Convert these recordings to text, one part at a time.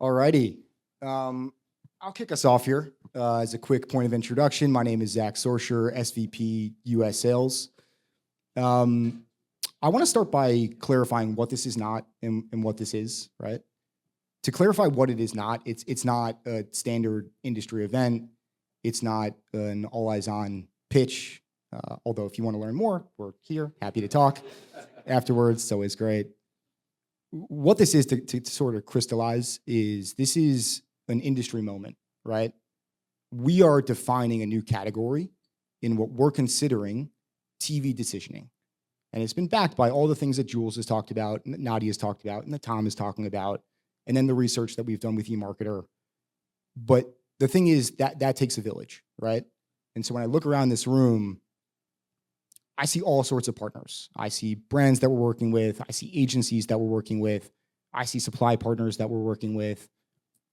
Alrighty. I'll kick us off here as a quick point of introduction. My name is Zach Sorscher, SVP US Sales. I want to start by clarifying what this is not and what this is, right? To clarify what it is not, it's not a standard industry event. It's not an all-eyes-on pitch. Although if you want to learn more, we're here, happy to talk afterwards. It's always great. What this is, to sort of crystallize, is this is an industry moment, right? We are defining a new category in what we're considering TV decisioning. And it's been backed by all the things that Jules has talked about, and that Nadia's talked about, and that Tom is talking about, and then the research that we've done with eMarketer. But the thing is that takes a village, right? And so when I look around this room, I see all sorts of partners. I see brands that we're working with. I see agencies that we're working with. I see supply partners that we're working with.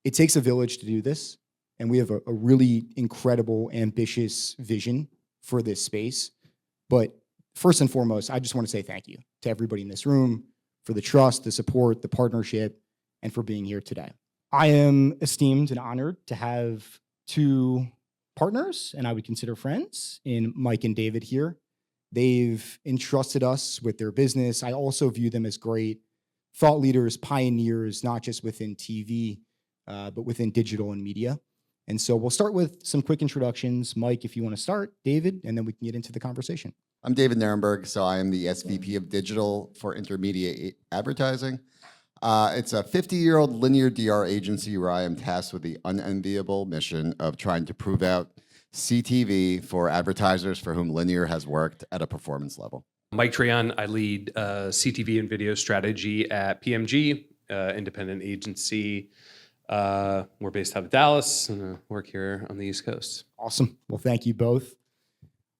It takes a village to do this. And we have a really incredible, ambitious vision for this space. But first and foremost, I just want to say thank you to everybody in this room for the trust, the support, the partnership, and for being here today. I am esteemed and honored to have two partners, and I would consider friends, in Mike and David here. They've entrusted us with their business. I also view them as great thought leaders, pioneers, not just within TV, but within digital and media. And so we'll start with some quick introductions. Mike, if you want to start, David, and then we can get into the conversation. I'm David Nyuremberg, so I am the SVP of Digital for InterMedia Advertising. It's a 50-year-old linear DR agency where I am tasked with the unenviable mission of trying to prove out CTV for advertisers for whom linear has worked at a performance level. Mike Treon, I lead CTV and Video Strategy at PMG, independent agency. We're based out of Dallas and work here on the East Coast. Awesome. Well, thank you both.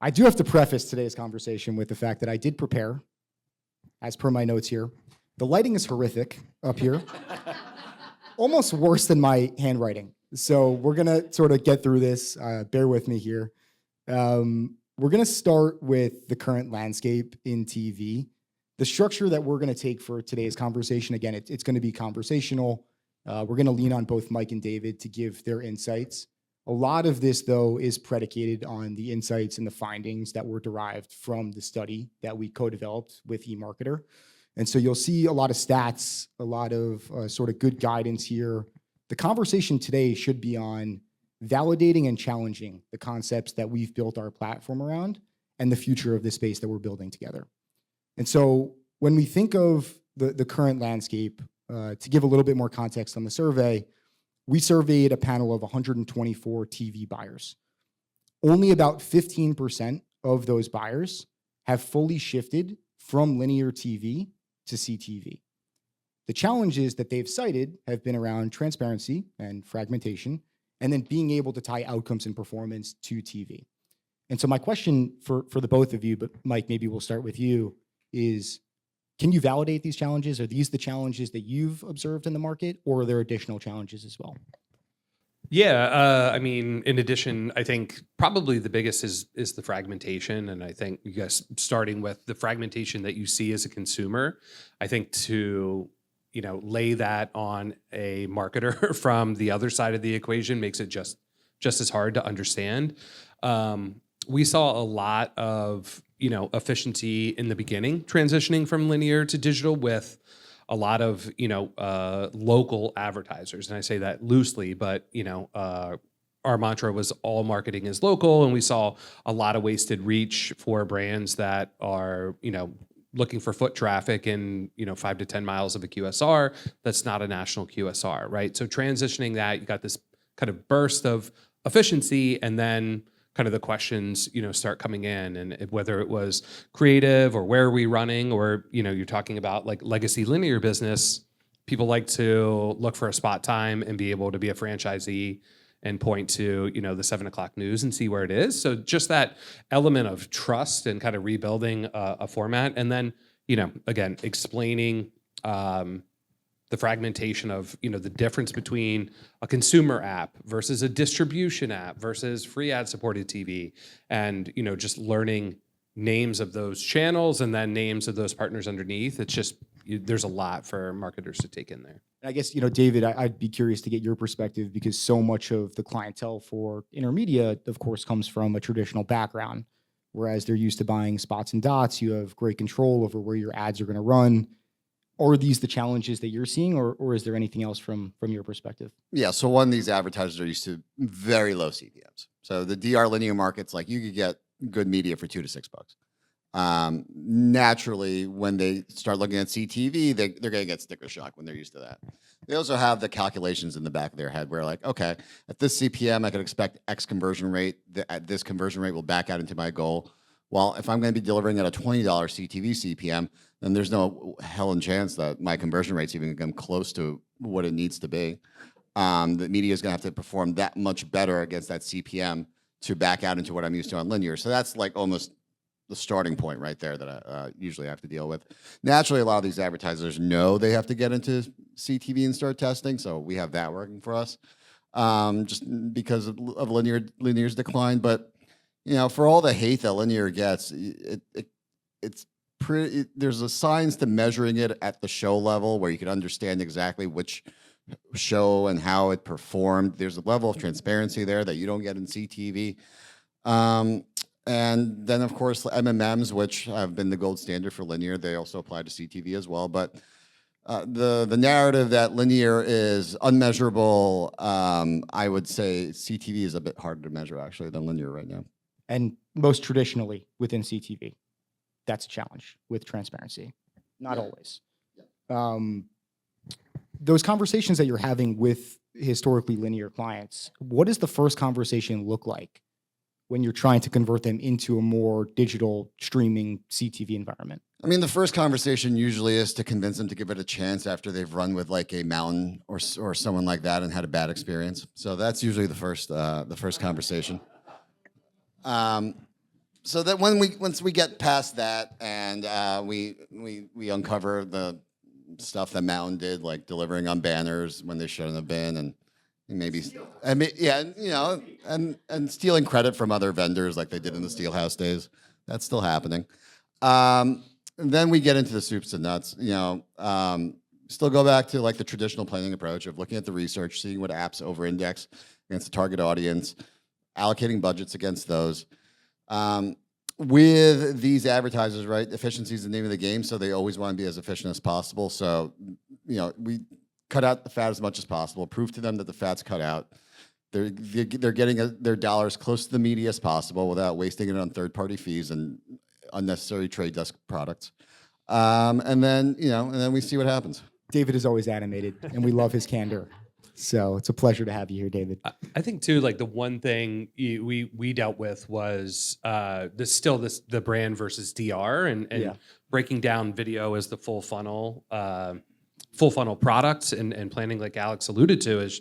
I do have to preface today's conversation with the fact that I did prepare, as per my notes here. The lighting is horrific up here, almost worse than my handwriting. So we're going to sort of get through this. Bear with me here. We're going to start with the current landscape in TV. The structure that we're going to take for today's conversation, again, it's going to be conversational. We're going to lean on both Mike and David to give their insights. A lot of this, though, is predicated on the insights and the findings that were derived from the study that we co-developed with eMarketer. And so you'll see a lot of stats, a lot of sort of good guidance here. The conversation today should be on validating and challenging the concepts that we've built our platform around and the future of the space that we're building together. And so when we think of the current landscape, to give a little bit more context on the survey, we surveyed a panel of 124 TV buyers. Only about 15% of those buyers have fully shifted from linear TV to CTV. The challenges that they've cited have been around transparency and fragmentation, and then being able to tie outcomes and performance to TV. And so my question for the both of you, but Mike, maybe we'll start with you, is can you validate these challenges? Are these the challenges that you've observed in the market, or are there additional challenges as well? Yeah, I mean, in addition, I think probably the biggest is the fragmentation. And I think you guys, starting with the fragmentation that you see as a consumer, I think to lay that on a marketer from the other side of the equation makes it just as hard to understand. We saw a lot of efficiency in the beginning, transitioning from linear to digital with a lot of local advertisers, and I say that loosely, but our mantra was all marketing is local, and we saw a lot of wasted reach for brands that are looking for foot traffic in 5 to 10 miles of a QSR that's not a national QSR, right? So transitioning that, you got this kind of burst of efficiency, and then kind of the questions start coming in, and whether it was creative or where are we running, or you're talking about like legacy linear business, people like to look for a spot time and be able to be a franchisee and point to the 7 o'clock news and see where it is. So just that element of trust and kind of rebuilding a format, and then again explaining the fragmentation of the difference between a consumer app versus a distribution app versus free ad supported TV, and just learning names of those channels and then names of those partners underneath. It's just there's a lot for marketers to take in there. I guess, David, I'd be curious to get your perspective because so much of the clientele for InterMedia, of course, comes from a traditional background, whereas they're used to buying spots and dots. You have great control over where your ads are going to run. Are these the challenges that you're seeing, or is there anything else from your perspective? Yeah, so one, these advertisers are used to very low CPMs. So the DR linear market's like you could get good media for $2 to $6. Naturally, when they start looking at CTV, they're going to get sticker shock when they're used to that. They also have the calculations in the back of their head where like, okay, at this CPM, I could expect X conversion rate. At this conversion rate will back out into my goal. Well, if I'm going to be delivering at a $20 CTV CPM, then there's no hell and chance that my conversion rate's even going to come close to what it needs to be. The media is going to have to perform that much better against that CPM to back out into what I'm used to on linear. So that's like almost the starting point right there that I usually have to deal with. Naturally, a lot of these advertisers know they have to get into CTV and start testing, so we have that working for us, just because of linear's decline. But for all the hate that linear gets, it's pretty. There's a science to measuring it at the show level where you can understand exactly which show and how it performed. There's a level of transparency there that you don't get in CTV. And then, of course, MMMs, which have been the gold standard for linear, they also apply to CTV as well. But the narrative that linear is unmeasurable, I would say CTV is a bit harder to measure, actually, than linear right now. And most traditionally within CTV, that's a challenge with transparency. Not always. Those conversations that you're having with historically linear clients, what does the first conversation look like when you're trying to convert them into a more digital streaming CTV environment? I mean, the first conversation usually is to convince them to give it a chance after they've run with like a Mountain or someone like that and had a bad experience. So that's usually the first conversation. So that once we get past that and we uncover the stuff that Mountain did, like delivering on banners when they shouldn't have been, and maybe, and stealing credit from other vendors like they did in the Steelhouse days. That's still happening. Then we get into the soups and nuts. Still go back to like the traditional planning approach of looking at the research, seeing what apps over-index against the target audience, allocating budgets against those. With these advertisers, right, efficiency is the name of the game, so they always want to be as efficient as possible. So, we cut out the fat as much as possible, prove to them that the fat's cut out. They're getting their dollars close to the media as possible without wasting it on third-party fees and unnecessary trade desk products. And then we see what happens. David is always animated, and we love his candor. So it's a pleasure to have you here, David. I think too, like the one thing we dealt with was the brand versus DR and breaking down video as the full funnel product and planning, like Alex alluded to, is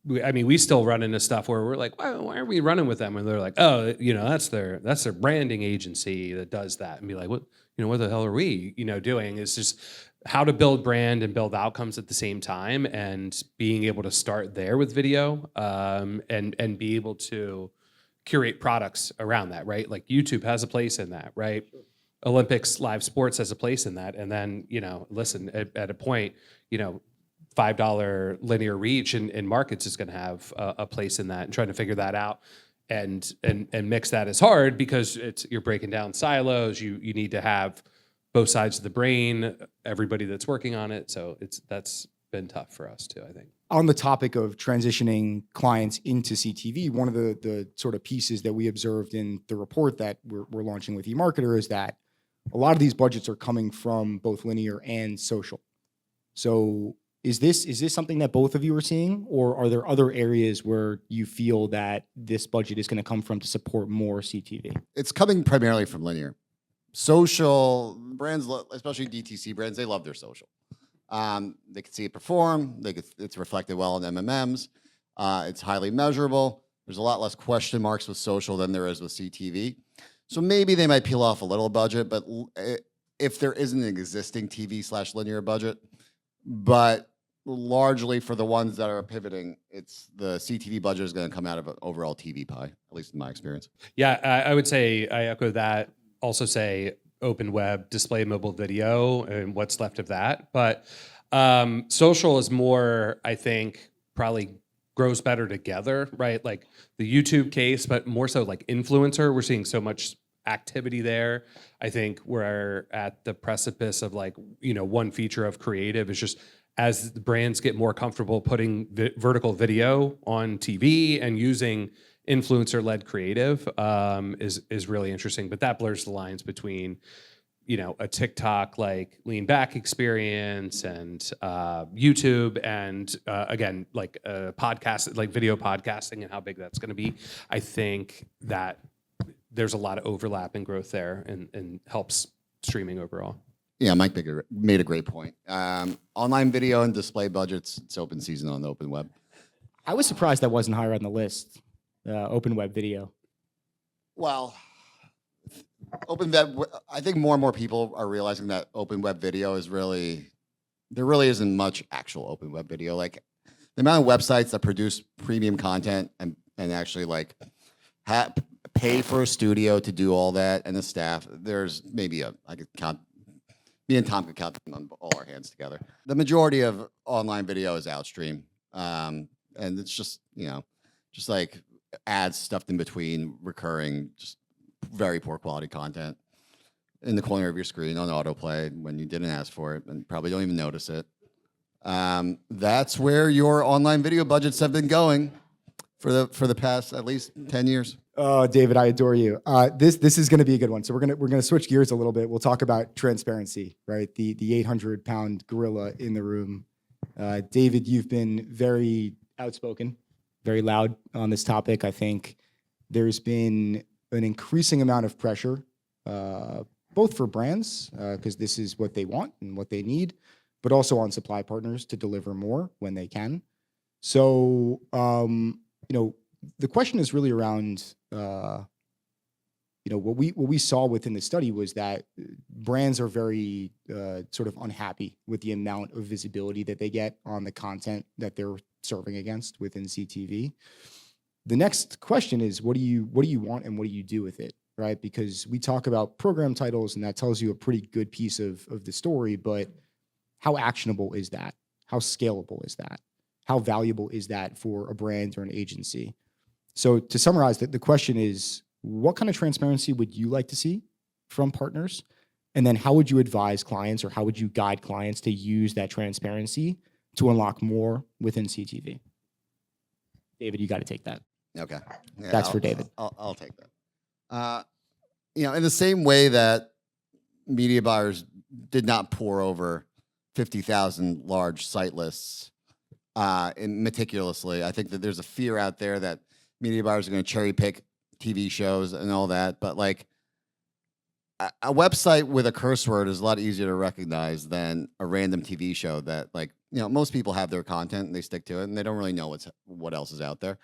we still run into stuff where we're like, why are we running with them? And they're like, oh, that's their branding agency that does that, and be like, what the hell are we doing? It's just how to build brand and build outcomes at the same time, and being able to start there with video, and be able to curate products around that, right? Like YouTube has a place in that, right? Sure. Olympics live sports has a place in that, and then listen, at a point, $5 linear reach in markets is going to have a place in that, and trying to figure that out and mix that is hard because you're breaking down silos. You need to have both sides of the brain, everybody that's working on it. So that's been tough for us too, I think. On the topic of transitioning clients into CTV, one of the sort of pieces that we observed in the report that we're launching with eMarketer is that a lot of these budgets are coming from both linear and social. So is this something that both of you are seeing, or are there other areas where you feel that this budget is going to come from to support more CTV? It's coming primarily from linear. Social brands, especially DTC brands, they love their social. They can see it perform. It's reflected well in MMMs. It's highly measurable. There's a lot less question marks with social than there is with CTV. So maybe they might peel off a little budget, but if there isn't an existing TV/linear budget, but largely for the ones that are pivoting, it's the CTV budget is going to come out of an overall TV pie, at least in my experience. Yeah, I would say I echo that. Also say open web, display, mobile video, and what's left of that. But social is more, I think, probably grows better together, right? Like the YouTube case, but more so like influencer. We're seeing so much activity there. I think we're at the precipice of like, one feature of creative is just as the brands get more comfortable putting vertical video on TV and using influencer-led creative is really interesting. But that blurs the lines between a TikTok like lean back experience and YouTube and again like podcast, like video podcasting and how big that's going to be. I think that there's a lot of overlap and growth there and helps streaming overall. Yeah, Mike made a great point. Online video and display budgets, it's open season on the open web. I was surprised that wasn't higher on the list. Open web video. Well, open web, I think more and more people are realizing that open web video is there really isn't much actual open web video. Like the amount of websites that produce premium content and actually like pay for a studio to do all that and the staff, there's maybe I could count, me and Tom could count them on all our hands together. The majority of online video is outstream. And it's just, just like ads stuffed in between, recurring, just very poor quality content in the corner of your screen on autoplay when you didn't ask for it and probably don't even notice it. That's where your online video budgets have been going for the past at least 10 years. Oh, David, I adore you. This is going to be a good one. So we're gonna switch gears a little bit. We'll talk about transparency, right? The 800-pound gorilla in the room. David, you've been very outspoken, very loud on this topic. I think there's been an increasing amount of pressure, both for brands, because this is what they want and what they need, but also on supply partners to deliver more when they can. So, the question is really around, what we saw within the study was that brands are very sort of unhappy with the amount of visibility that they get on the content that they're serving against within CTV. The next question is, what do you want and what do you do with it, right? Because we talk about program titles and that tells you a pretty good piece of the story, but how actionable is that? How scalable is that? How valuable is that for a brand or an agency? So to summarize, the question is, what kind of transparency would you like to see from partners? And then how would you advise clients or how would you guide clients to use that transparency to unlock more within CTV? David, you got to take that. Okay. Yeah, That's for David. I'll take that. In the same way that media buyers did not pour over 50,000 large site lists meticulously, I think that there's a fear out there that media buyers are going to cherry pick TV shows and all that. But like a website with a curse word is a lot easier to recognize than a random TV show that most people have their content and they stick to it and they don't really know what else is out there.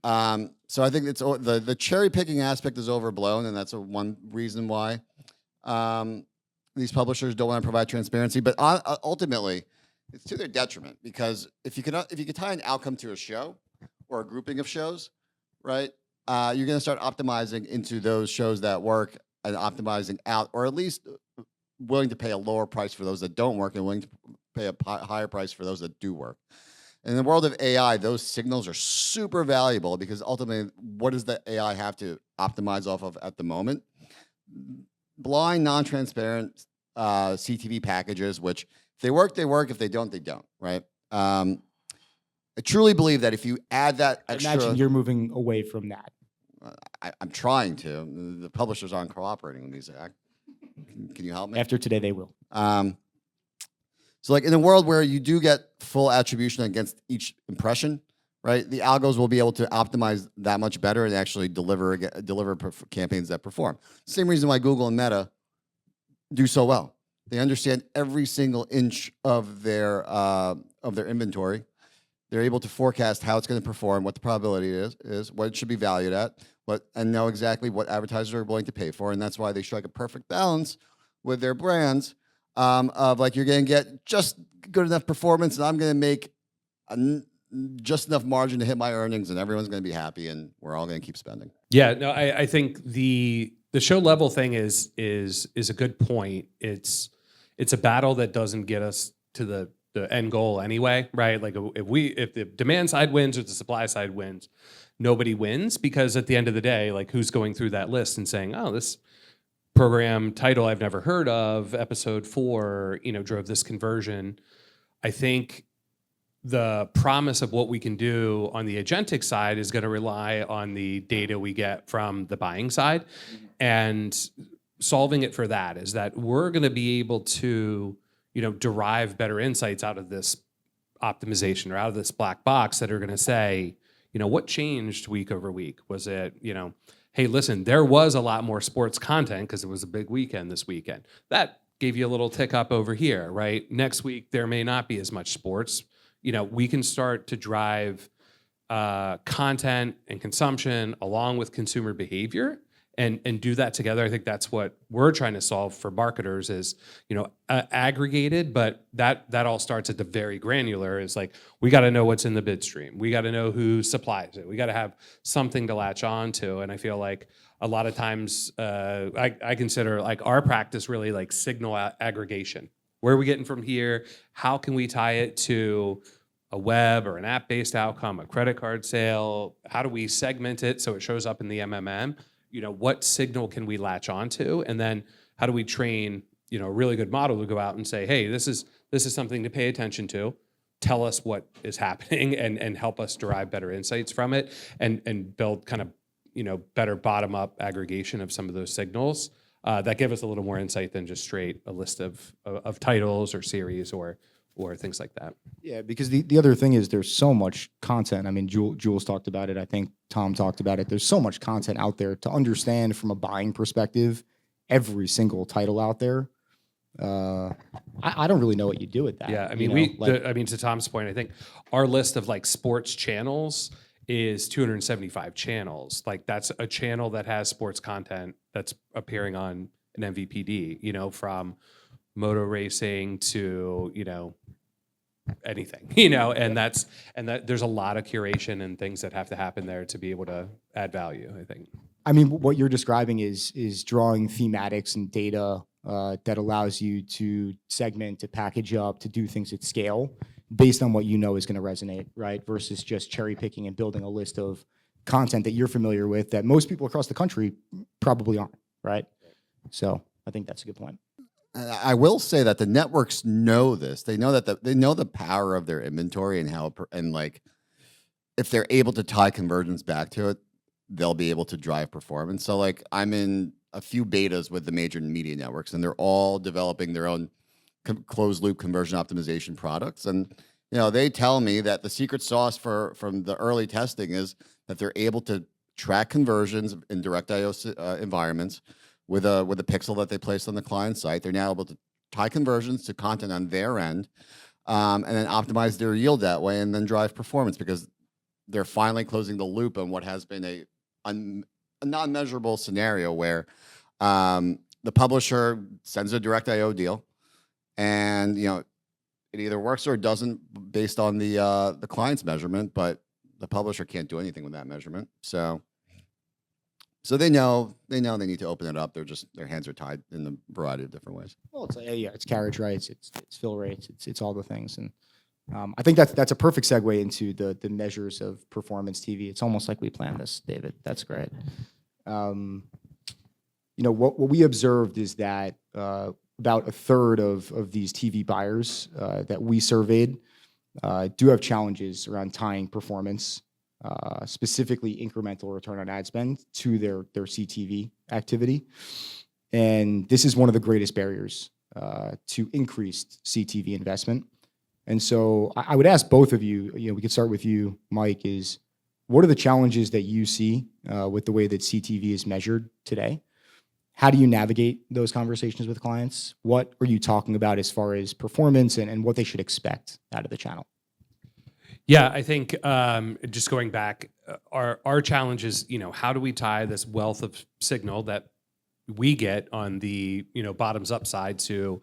So I think it's the cherry picking aspect is overblown, and that's one reason why these publishers don't want to provide transparency. But ultimately, it's to their detriment, because if you could tie an outcome to a show or a grouping of shows, right? You're going to start optimizing into those shows that work and optimizing out, or at least willing to pay a lower price for those that don't work and willing to pay a higher price for those that do work. In the world of AI, those signals are super valuable, because ultimately, what does the AI have to optimize off of at the moment? Blind, non-transparent CTV packages, which if they work, they work. If they don't, they don't, right? I truly believe that if you add that extra... I imagine you're moving away from that. I'm trying to. The publishers aren't cooperating with me, Zach. Can you help me? After today, they will. So like in a world where you do get full attribution against each impression, right? The algos will be able to optimize that much better and actually deliver campaigns that perform. Same reason why Google and Meta do so well. They understand every single inch of their inventory. They're able to forecast how it's going to perform, what the probability is, what it should be valued at, and know exactly what advertisers are willing to pay for. And that's why they strike a perfect balance with their brands of like, you're going to get just good enough performance, and I'm going to make just enough margin to hit my earnings, and everyone's going to be happy, and we're all going to keep spending. Yeah, no, I think the the show level thing is a good point. It's a battle that doesn't get us to the end goal anyway, right? Like if the demand side wins or the supply side wins, nobody wins, because at the end of the day, like, who's going through that list and saying, oh, this program title I've never heard of, episode 4, drove this conversion. I think the promise of what we can do on the agentic side is going to rely on the data we get from the buying side. And solving it for that is that we're going to be able to, derive better insights out of this optimization or out of this black box that are going to say, what changed week over week? Was it, hey, listen, there was a lot more sports content because it was a big weekend this weekend. That gave you a little tick up over here, right? Next week, there may not be as much sports. We can start to drive content and consumption along with consumer behavior and do that together. I think that's what we're trying to solve for marketers is, aggregated, but that all starts at the very granular is like, we got to know what's in the bid stream. We got to know who supplies it. We got to have something to latch on to. And I feel like a lot of times I consider like our practice really like signal aggregation. Where are we getting from here? How can we tie it to a web or an app-based outcome, a credit card sale? How do we segment it so it shows up in the MMM? What signal can we latch onto? And then how do we train, a really good model to go out and say, hey, this is something to pay attention to. Tell us what is happening and help us derive better insights from it and build kind of, better bottom-up aggregation of some of those signals that give us a little more insight than just straight a list of titles or series or things like that. Yeah, because the other thing is there's so much content. I mean, Jules talked about it. I think Tom talked about it. There's so much content out there to understand from a buying perspective, every single title out there. I don't really know what you do with that. Yeah, I mean, to Tom's point, I think our list of like sports channels is 275 channels. Like that's a channel that has sports content that's appearing on an MVPD, from motor racing to, anything, and that there's a lot of curation and things that have to happen there to be able to add value, I think. I mean, what you're describing is drawing thematics and data that allows you to segment, to package up, to do things at scale based on what you know is going to resonate, right? Versus just cherry picking and building a list of content that you're familiar with that most people across the country probably aren't, right? So I think that's a good point. I will say that the networks know this. They know that they know the power of their inventory and how like if they're able to tie conversions back to it, they'll be able to drive performance. So like I'm in a few betas with the major media networks, and they're all developing their own closed loop conversion optimization products. And they tell me that the secret sauce from the early testing is that they're able to track conversions in direct IO environments with a pixel that they placed on the client site. They're now able to tie conversions to content on their end, and then optimize their yield that way, and then drive performance because they're finally closing the loop on what has been a non-measurable scenario where the publisher sends a direct IO deal, and it either works or it doesn't based on the client's measurement, but the publisher can't do anything with that measurement. So they know they need to open it up. Their hands are tied in a variety of different ways. Well, it's carriage rights, it's fill rates, it's all the things, and I think that's a perfect segue into the measures of performance TV. It's almost like we planned this, David. That's great. What we observed is that about a third of these TV buyers that we surveyed do have challenges around tying performance, specifically incremental return on ad spend, to their CTV activity. And this is one of the greatest barriers to increased CTV investment. And so I would ask both of you, we could start with you, Mike, is what are the challenges that you see with the way that CTV is measured today? How do you navigate those conversations with clients? What are you talking about as far as performance and what they should expect out of the channel? Yeah, I think just going back, our challenge is, how do we tie this wealth of signal that we get on the, bottoms up side to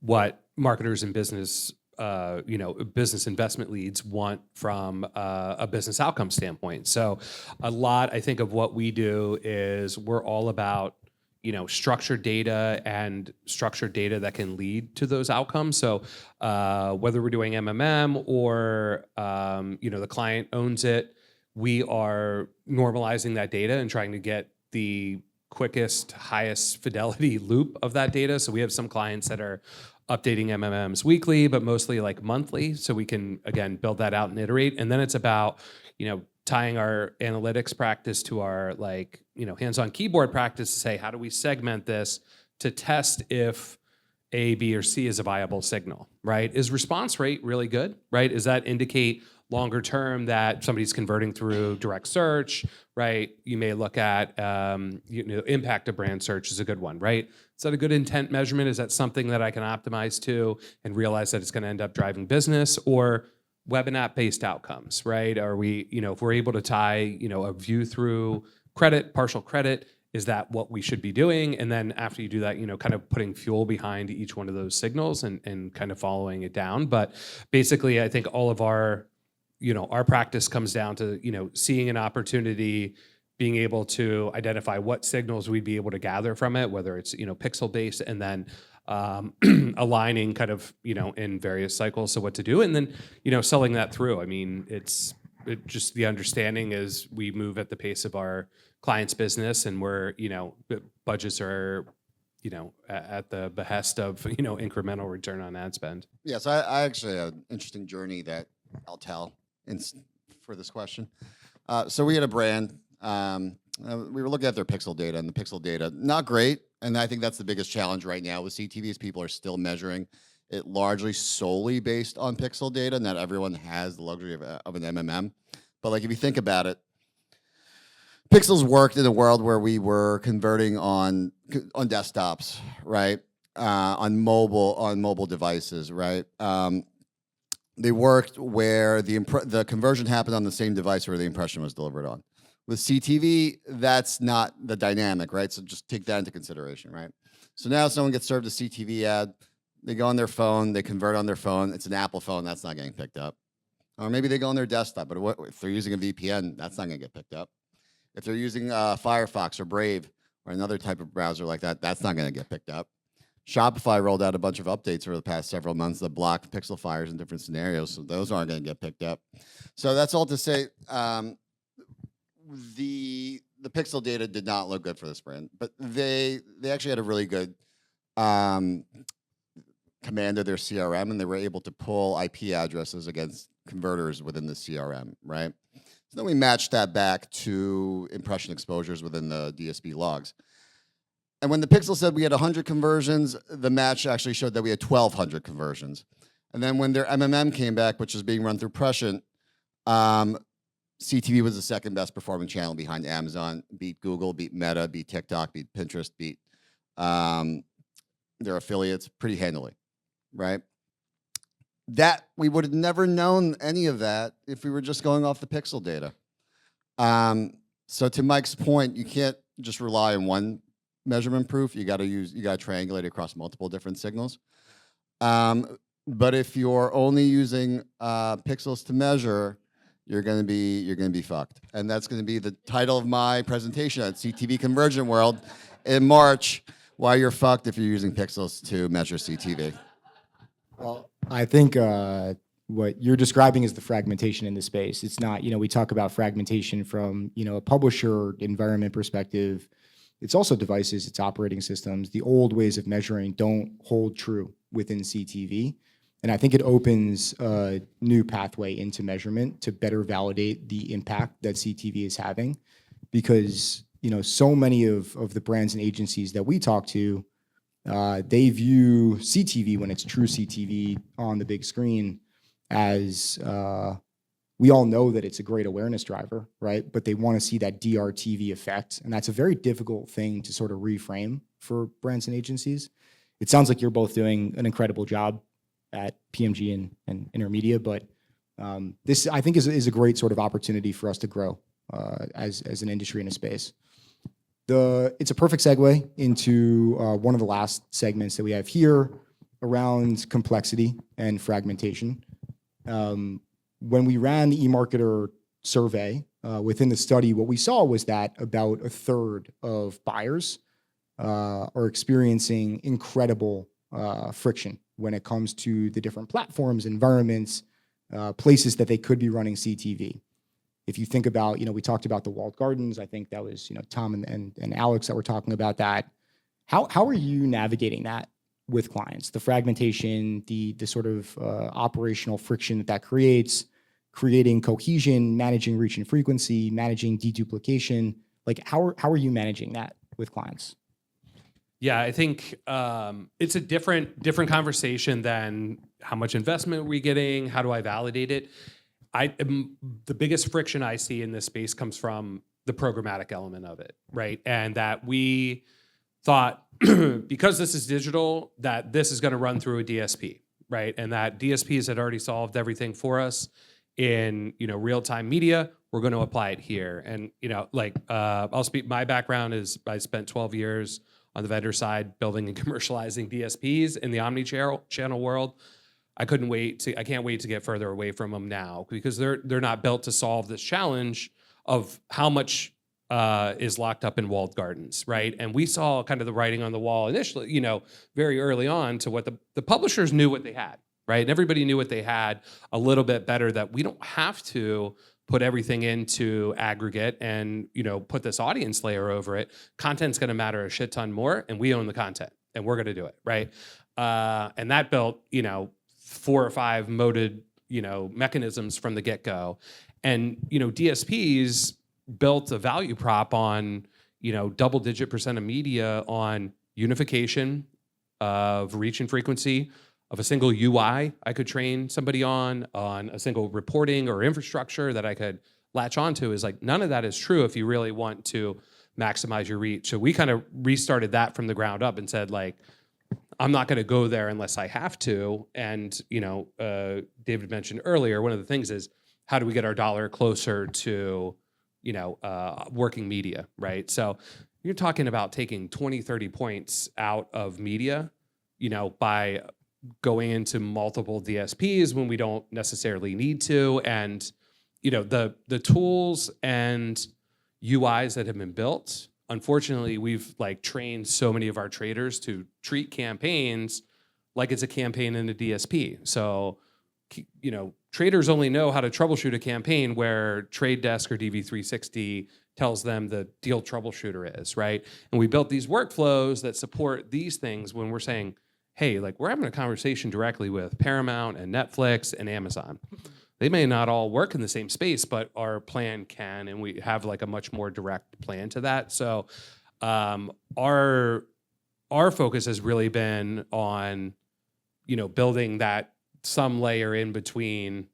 what marketers and business investment leads want from a business outcome standpoint. So a lot, I think, of what we do is we're all about structured data and structured data that can lead to those outcomes. So whether we're doing MMM or the client owns it, we are normalizing that data and trying to get the quickest, highest fidelity loop of that data. So we have some clients that are updating MMMs weekly, but mostly like monthly. So we can, again, build that out and iterate. And then it's about, tying our analytics practice to our hands-on keyboard practice to say, how do we segment this to test if A, B, or C is a viable signal, right? Is response rate really good, right? Does that indicate longer term that somebody's converting through direct search, right? You may look at impact of brand search is a good one, right? Is that a good intent measurement? Is that something that I can optimize to and realize that it's going to end up driving business? Or web and app based outcomes, right? Are we, if we're able to tie, a view through credit, partial credit, is that what we should be doing? And then after you do that, kind of putting fuel behind each one of those signals and kind of following it down. But basically, I think all of our practice comes down to, seeing an opportunity, being able to identify what signals we'd be able to gather from it, whether it's, pixel based, and then aligning kind of, in various cycles. So what to do, and then, selling that through. I mean, it just the understanding is we move at the pace of our client's business, and we're, budgets are, at the behest of, incremental return on ad spend. Yeah, so I actually have an interesting journey that I'll tell for this question. So we had a brand. We were looking at their pixel data, and the pixel data, not great. And I think that's the biggest challenge right now with CTVs. People are still measuring it largely solely based on pixel data. Not everyone has the luxury of an MMM. But if you think about it, pixels worked in a world where we were converting on desktops, right? On mobile devices, right? They worked where the conversion happened on the same device where the impression was delivered on. With CTV, that's not the dynamic, right? So just take that into consideration, right? So now someone gets served a CTV ad, they go on their phone, they convert on their phone, it's an Apple phone, that's not getting picked up. Or maybe they go on their desktop, but if they're using a VPN, that's not gonna get picked up. If they're using Firefox or Brave or another type of browser like that, that's not gonna get picked up. Shopify rolled out a bunch of updates over the past several months that blocked pixel fires in different scenarios, so those aren't gonna get picked up. So that's all to say, the pixel data did not look good for this brand, but they actually had a really good command of their CRM, and they were able to pull IP addresses against converters within the CRM, right? So then we matched that back to impression exposures within the DSP logs. And when the pixel said we had 100 conversions, the match actually showed that we had 1,200 conversions. And then when their MMM came back, which is being run through Prescient, CTV was the second best performing channel behind Amazon, beat Google, beat Meta, beat TikTok, beat Pinterest, beat their affiliates pretty handily, right? That we would have never known any of that if we were just going off the pixel data. So to Mike's point, you can't just rely on one measurement proof. You got to triangulate across multiple different signals. But if you're only using pixels to measure, you're gonna be fucked. And that's gonna be the title of my presentation at CTV Convergent World in March, why you're fucked if you're using pixels to measure CTV. Well, I think what you're describing is the fragmentation in the space. It's not, we talk about fragmentation from, a publisher environment perspective. It's also devices, it's operating systems. The old ways of measuring don't hold true within CTV. And I think it opens a new pathway into measurement to better validate the impact that CTV is having. Because, so many of the brands and agencies that we talk to, they view CTV, when it's true CTV on the big screen, as we all know that it's a great awareness driver, right? But they want to see that DRTV effect. And that's a very difficult thing to sort of reframe for brands and agencies. It sounds like you're both doing an incredible job at PMG and InterMedia, but this, I think, is a great sort of opportunity for us to grow as an industry in a space. It's a perfect segue into one of the last segments that we have here around complexity and fragmentation. When we ran the eMarketer survey within the study, what we saw was that about a third of buyers are experiencing incredible friction when it comes to the different platforms, environments, places that they could be running CTV. If you think about, we talked about the walled gardens. I think that was, Tom and Alex that were talking about that. How are you navigating that with clients? The fragmentation, the sort of operational friction that creates, creating cohesion, managing reach and frequency, managing deduplication. Like, how are you managing that with clients? Yeah, I think it's a different conversation than how much investment are we getting, how do I validate it. The biggest friction I see in this space comes from the programmatic element of it, right? And that we thought because this is digital, that this is going to run through a DSP, right? And that DSPs had already solved everything for us in real-time media. We're going to apply it here. And I'll speak. My background is I spent 12 years on the vendor side building and commercializing DSPs in the omni-channel world. I can't wait to get further away from them now, because they're not built to solve this challenge of how much is locked up in walled gardens, right? And we saw kind of the writing on the wall initially, very early on, to what the publishers knew what they had, right? And everybody knew what they had a little bit better, that we don't have to put everything into aggregate and, put this audience layer over it. Content's going to matter a shit ton more, and we own the content, and we're going to do it, right? And that built, 4 or 5 moded, mechanisms from the get-go. And, DSPs built a value prop on, double-digit % of media on unification of reach and frequency, of a single UI I could train somebody on a single reporting or infrastructure that I could latch onto. Is like, none of that is true if you really want to maximize your reach. So we kind of restarted that from the ground up and said, like, I'm not going to go there unless I have to. And, David mentioned earlier, one of the things is, how do we get our dollar closer to, working media, right? So you're talking about taking 20, 30 points out of media, by going into multiple DSPs when we don't necessarily need to. And, the tools and UIs that have been built, unfortunately, we've trained so many of our traders to treat campaigns like it's a campaign in a DSP. So, traders only know how to troubleshoot a campaign where Trade Desk or DV360 tells them the deal troubleshooter is, right? And we built these workflows that support these things when we're saying, hey, we're having a conversation directly with Paramount and Netflix and Amazon. They may not all work in the same space, but our plan can, and we have a much more direct plan to that. So our focus has really been on, building that some layer in between,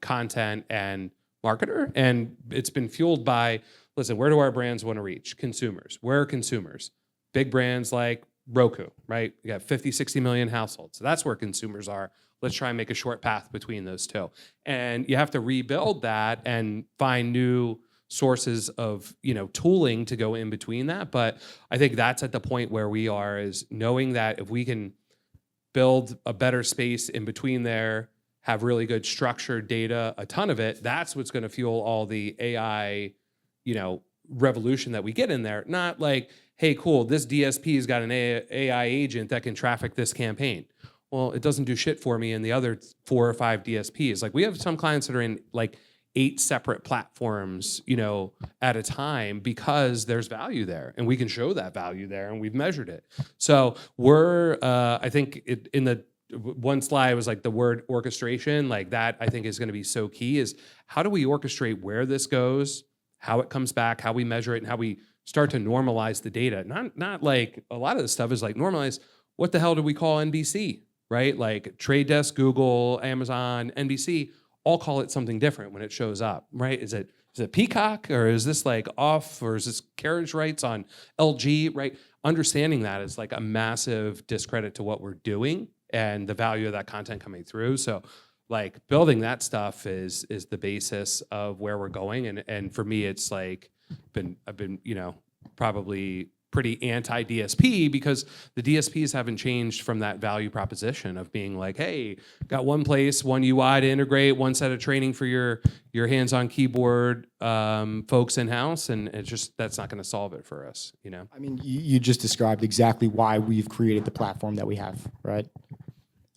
content and marketer. And it's been fueled by, listen, where do our brands want to reach? Consumers. Where are consumers? Big brands like Roku, right? You got 50, 60 million households. So that's where consumers are. Let's try and make a short path between those two. And you have to rebuild that and find new sources of, tooling to go in between that. But I think that's at the point where we are, is knowing that if we can build a better space in between there, have really good structured data, a ton of it, that's what's going to fuel all the AI, revolution that we get in there. Not like, hey, cool, this DSP's got an AI agent that can traffic this campaign. Well, it doesn't do shit for me in the other 4 or 5 DSPs. We have some clients that are in 8 separate platforms, at a time, because there's value there, and we can show that value there, and we've measured it. So we're, I think in the one slide was the word orchestration, that I think is going to be so key, is how do we orchestrate where this goes, how it comes back, how we measure it, and how we start to normalize the data. Not a lot of this stuff is normalize, what the hell do we call NBC, right? Trade Desk, Google, Amazon, NBC, all call it something different when it shows up, right? Is it Peacock, or is this off, or is this carriage rights on LG, right? Understanding that is a massive discredit to what we're doing and the value of that content coming through. So building that stuff is the basis of where we're going. And for me, it's I've been, probably pretty anti-DSP because the DSPs haven't changed from that value proposition of being like, hey, got one place, one UI to integrate, one set of training for your hands-on keyboard folks in-house, and it's just, that's not going to solve it for us, you know? I mean, you just described exactly why we've created the platform that we have, right?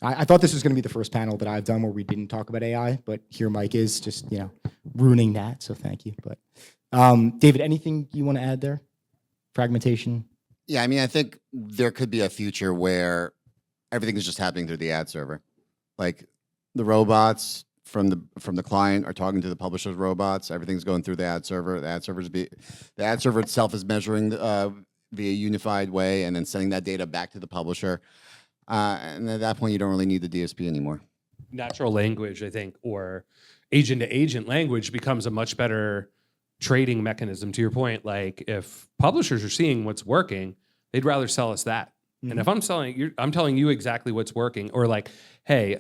I thought this was going to be the first panel that I've done where we didn't talk about AI, but here Mike is just, ruining that, so thank you. But David, anything you want to add there? Fragmentation? Yeah, I mean, I think there could be a future where everything is just happening through the ad server. Like the robots from the client are talking to the publisher's robots. Everything's going through the ad server. The ad server itself is measuring via a unified way and then sending that data back to the publisher. And at that point, you don't really need the DSP anymore. Natural language, I think, or agent-to-agent language becomes a much better trading mechanism. To your point, like if publishers are seeing what's working, they'd rather sell us that. And if I'm telling you exactly what's working, or like, hey,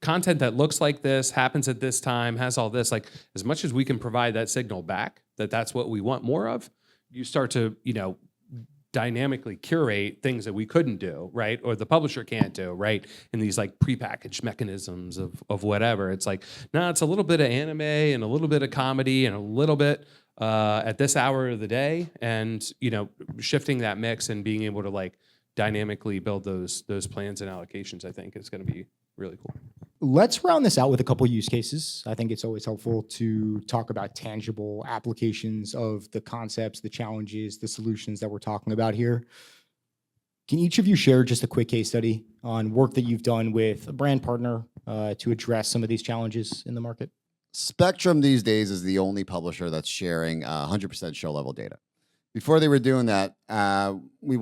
content that looks like this, happens at this time, has all this, like as much as we can provide that signal back, that's what we want more of, you start to, dynamically curate things that we couldn't do, right? Or the publisher can't do, right? In these like prepackaged mechanisms of whatever. It's like, no, it's a little bit of anime and a little bit of comedy and a little bit at this hour of the day. And, shifting that mix and being able to like dynamically build those plans and allocations, I think is going to be really cool. Let's round this out with a couple of use cases. I think it's always helpful to talk about tangible applications of the concepts, the challenges, the solutions that we're talking about here. Can each of you share just a quick case study on work that you've done with a brand partner to address some of these challenges in the market? Spectrum these days is the only publisher that's sharing 100% show level data. Before they were doing that, we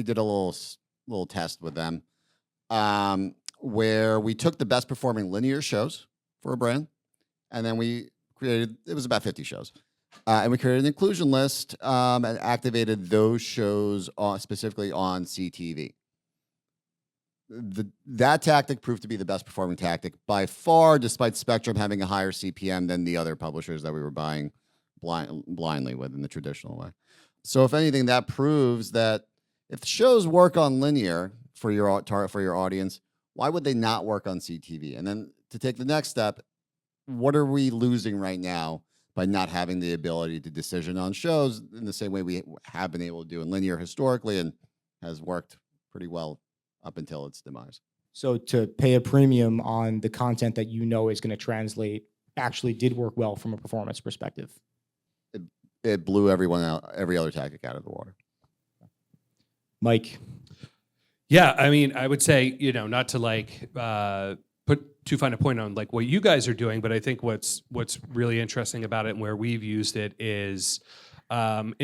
did a little test with them. Where we took the best performing linear shows for a brand, and then it was about 50 shows. And we created an inclusion list and activated those shows specifically on CTV. That tactic proved to be the best performing tactic by far, despite Spectrum having a higher CPM than the other publishers that we were buying blindly with in the traditional way. So if anything, that proves that if the shows work on linear for your audience, why would they not work on CTV? And then to take the next step, what are we losing right now by not having the ability to decision on shows in the same way we have been able to do in linear historically and has worked pretty well up until its demise? So to pay a premium on the content that is going to translate actually did work well from a performance perspective. It blew every other tactic out of the water. Mike? Yeah, I mean, I would say, not to like put too fine a point on like what you guys are doing, but I think what's really interesting about it and where we've used it is, I'm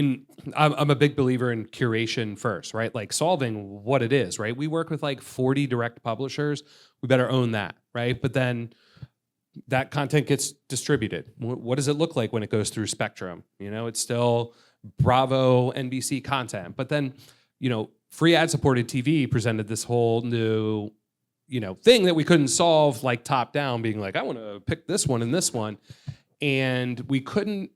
a big believer in curation first, right? Like solving what it is, right? We work with like 40 direct publishers. We better own that, right? But then that content gets distributed. What does it look like when it goes through Spectrum? It's still Bravo, NBC content, but then, free ad-supported TV presented this whole new, thing that we couldn't solve like top down, being like, I want to pick this one and this one. And we couldn't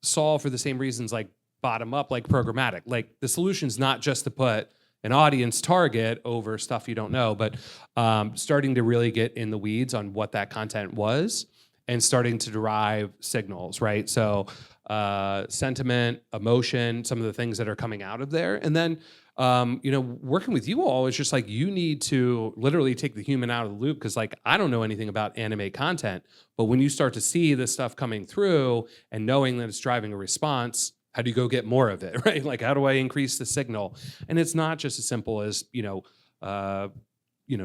solve for the same reasons like bottom up, like programmatic. Like the solution's not just to put an audience target over stuff you don't know, but starting to really get in the weeds on what that content was and starting to derive signals, right? So sentiment, emotion, some of the things that are coming out of there. And then working with you all is just like, you need to literally take the human out of the loop because like, I don't know anything about anime content, but when you start to see this stuff coming through and knowing that it's driving a response, how do you go get more of it, right? Like, how do I increase the signal? And it's not just as simple as,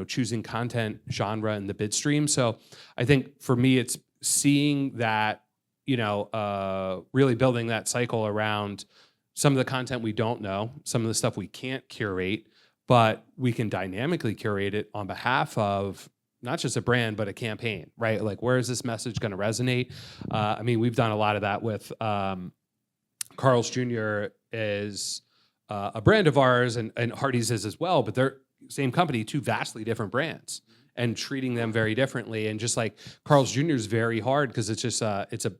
choosing content genre in the bid stream. So I think for me, it's seeing that, really building that cycle around some of the content we don't know, some of the stuff we can't curate, but we can dynamically curate it on behalf of not just a brand, but a campaign, right? Like, where is this message going to resonate? We've done a lot of that with Carl's Jr. is a brand of ours, and Hardee's is as well, but they're same company, two vastly different brands, and treating them very differently. And just like Carl's Jr. is very hard because it's just it's a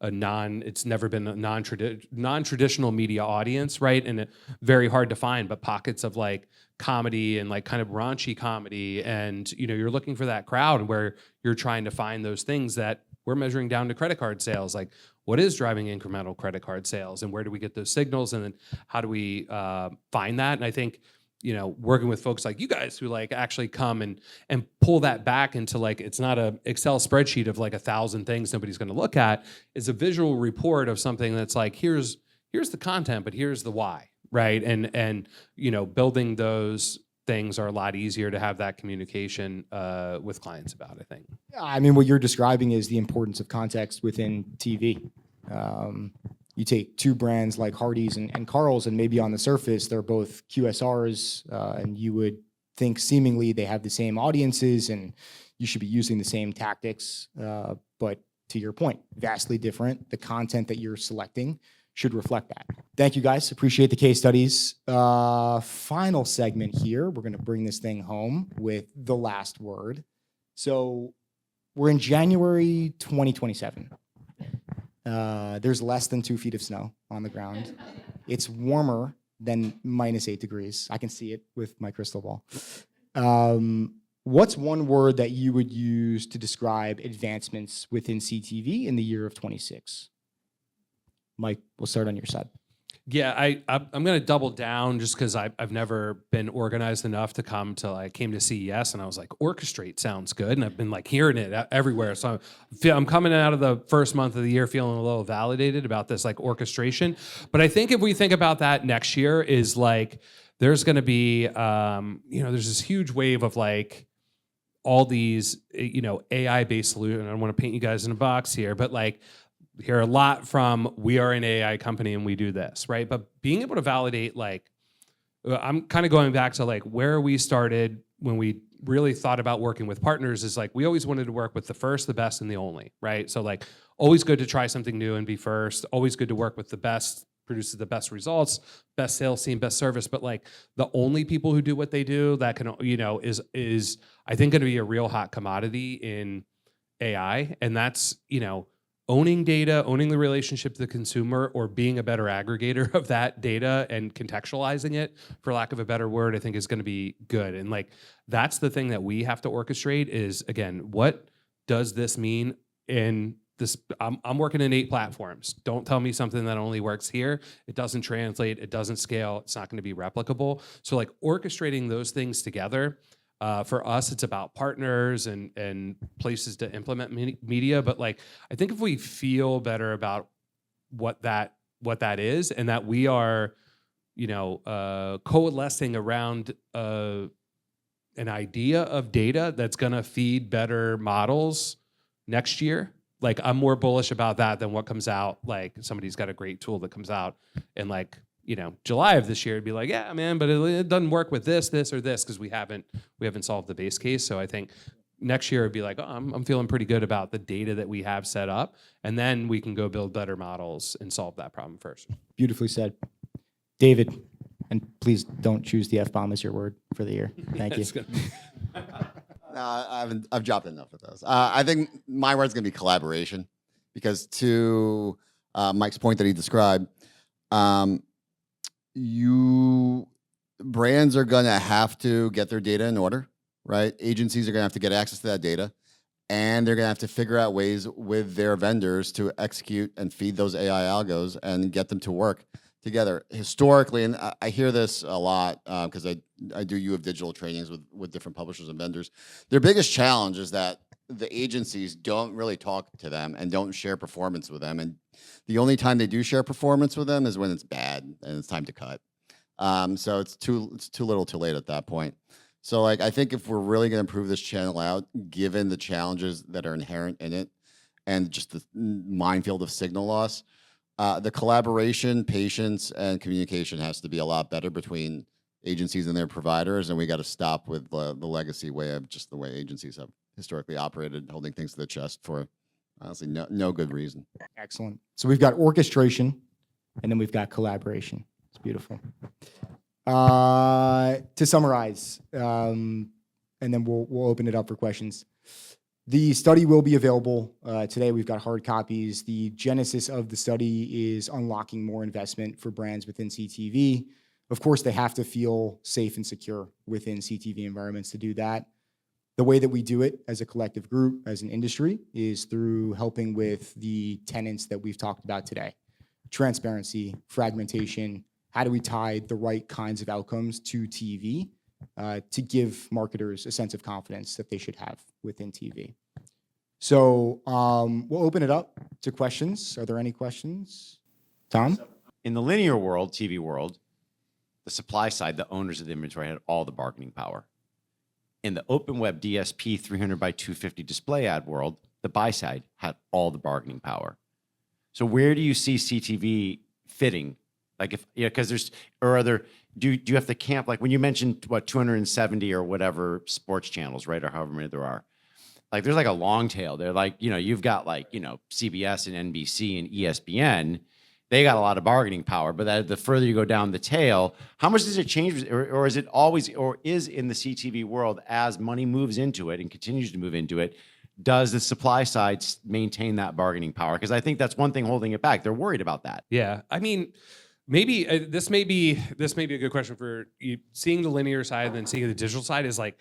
it's never been a non-traditional media audience, right? And very hard to find, but pockets of like comedy and like kind of raunchy comedy. And, you're looking for that crowd where you're trying to find those things that we're measuring down to credit card sales. Like, what is driving incremental credit card sales, and where do we get those signals? And then how do we find that? And I think, working with folks like you guys who like actually come and pull that back into like, it's not a Excel spreadsheet of like 1,000 things nobody's going to look at, is a visual report of something that's like, here's the content, but here's the why, right? And building those things are a lot easier to have that communication with clients about, I think. Yeah, I mean, what you're describing is the importance of context within TV. You take two brands like Hardee's and Carl's, and maybe on the surface, they're both QSRs, and you would think seemingly they have the same audiences and you should be using the same tactics. But to your point, vastly different. The content that you're selecting should reflect that. Thank you, guys. Appreciate the case studies. Final segment here. We're going to bring this thing home with the last word. So we're in January 2027. There's less than 2 feet of snow on the ground. It's warmer than -8 degrees. I can see it with my crystal ball. What's one word that you would use to describe advancements within CTV in the year of 26? Mike, we'll start on your side. Yeah, I'm going to double down just because I've never been organized enough to come to, I came to CES and I was like, orchestrate sounds good. And I've been like hearing it everywhere. So I'm coming out of the first month of the year feeling a little validated about this like orchestration. But I think if we think about that next year is like, there's going to be, there's this huge wave of like all these, AI-based solutions. I don't want to paint you guys in a box here, but like, hear a lot from, we are an AI company and we do this, right? But being able to validate, like, I'm kind of going back to like where we started when we really thought about working with partners is like, we always wanted to work with the first, the best, and the only, right? So like, always good to try something new and be first, always good to work with the best, produces the best results, best sales team, best service, but like the only people who do what they do that can, is I think going to be a real hot commodity in AI. And that's, owning data, owning the relationship to the consumer, or being a better aggregator of that data and contextualizing it, for lack of a better word, I think is going to be good. And like, that's the thing that we have to orchestrate is, again, what does this mean in this? I'm working in 8 platforms. Don't tell me something that only works here. It doesn't translate. It doesn't scale. It's not going to be replicable. So like orchestrating those things together, for us, it's about partners and places to implement media. But like, I think if we feel better about what that is, and that we are, coalescing around an idea of data that's going to feed better models next year. Like, I'm more bullish about that than what comes out. Like, somebody's got a great tool that comes out and like, July of this year, it'd be like, yeah, man, but it doesn't work with this, or this, because we haven't solved the base case. So I think next year it'd be like, oh, I'm feeling pretty good about the data that we have set up, and then we can go build better models and solve that problem first. Beautifully said. David, and please don't choose the F-bomb as your word for the year. Thank you. No, I've dropped enough of those. I think my word's going to be collaboration, because to Mike's point that he described, brands are going to have to get their data in order, right? Agencies are going to have to get access to that data, and they're going to have to figure out ways with their vendors to execute and feed those AI algos and get them to work together. Historically, and I hear this a lot because I do U of Digital trainings with different publishers and vendors, their biggest challenge is that the agencies don't really talk to them and don't share performance with them. And the only time they do share performance with them is when it's bad and it's time to cut. So it's too little too late at that point. So like, I think if we're really going to improve this channel out, given the challenges that are inherent in it and just the minefield of signal loss, the collaboration, patience, and communication has to be a lot better between agencies and their providers. And we got to stop with the legacy way of just the way agencies have historically operated, holding things to the chest for honestly no good reason. Excellent. So we've got orchestration, and then we've got collaboration. It's beautiful. To summarize, and then we'll open it up for questions. The study will be available today. We've got hard copies. The genesis of the study is unlocking more investment for brands within CTV. Of course, they have to feel safe and secure within CTV environments to do that. The way that we do it as a collective group, as an industry, is through helping with the tenets that we've talked about today. Transparency, fragmentation, how do we tie the right kinds of outcomes to TV to give marketers a sense of confidence that they should have within TV. So we'll open it up to questions. Are there any questions? Tom? In the linear world, TV world, the supply side, the owners of the inventory had all the bargaining power. In the open web DSP 300 by 250 display ad world, the buy side had all the bargaining power. So where do you see CTV fitting? Like if, because there's, or other, do you have to camp, like when you mentioned what, 270 or whatever sports channels, right? Or however many there are. Like there's like a long tail. They're like, you've got like, CBS and NBC and ESPN. They got a lot of bargaining power, but the further you go down the tail, how much does it change? Or is it always, or is in the CTV world, as money moves into it and continues to move into it, does the supply side maintain that bargaining power? Because I think that's one thing holding it back. They're worried about that. Yeah, I mean, maybe this may be a good question for you. Seeing the linear side and then seeing the digital side is like,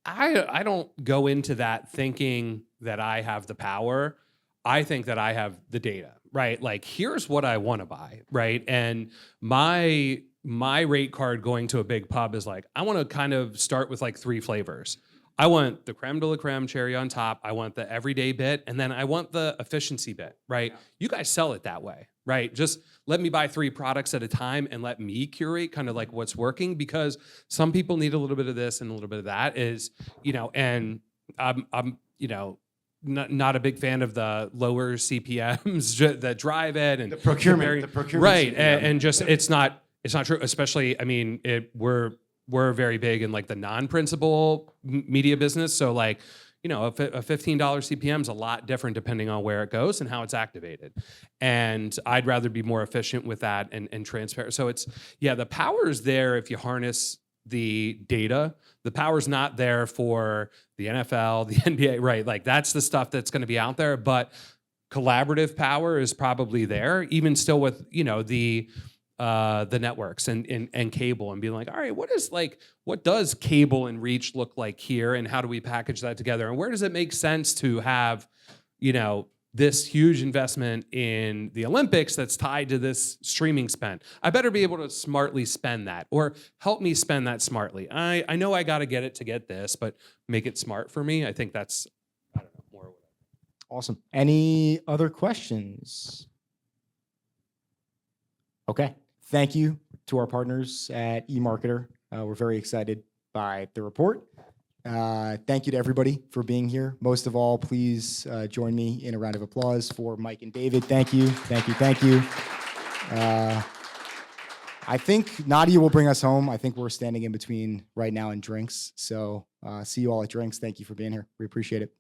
I don't go into that thinking that I have the power. I think that I have the data, right? Like, here's what I want to buy, right? And my rate card going to a big pub is like, I want to kind of start with like 3 flavors. I want the creme de la creme cherry on top. I want the everyday bit. And then I want the efficiency bit, right? You guys sell it that way, right? Just let me buy 3 products at a time and let me curate kind of like what's working, because some people need a little bit of this and a little bit of that is, and I'm not a big fan of the lower CPMs that drive it and The procurement right. CPM. And just, it's not true. Especially, I mean, we're very big in like the non-principal media business. So like, a $15 CPM is a lot different depending on where it goes and how it's activated. And I'd rather be more efficient with that and transparent. So the power is there if you harness the data. The power's not there for the NFL, the NBA, right? Like that's the stuff that's going to be out there, but collaborative power is probably there, even still with, the networks and cable, and being like, all right, what does cable and reach look like here, and how do we package that together, and where does it make sense to have, this huge investment in the Olympics that's tied to this streaming spend? I better be able to smartly spend that, or help me spend that smartly. I know I got to get it to get this, but make it smart for me. I think that's, I don't know, more or whatever. Awesome. Any other questions? Okay. Thank you to our partners at eMarketer. We're very excited by the report. Thank you to everybody for being here. Most of all, please join me in a round of applause for Mike and David. Thank you, thank you, thank you. I think Nadia will bring us home. I think we're standing in between right now and drinks. So see you all at drinks. Thank you for being here. We appreciate it.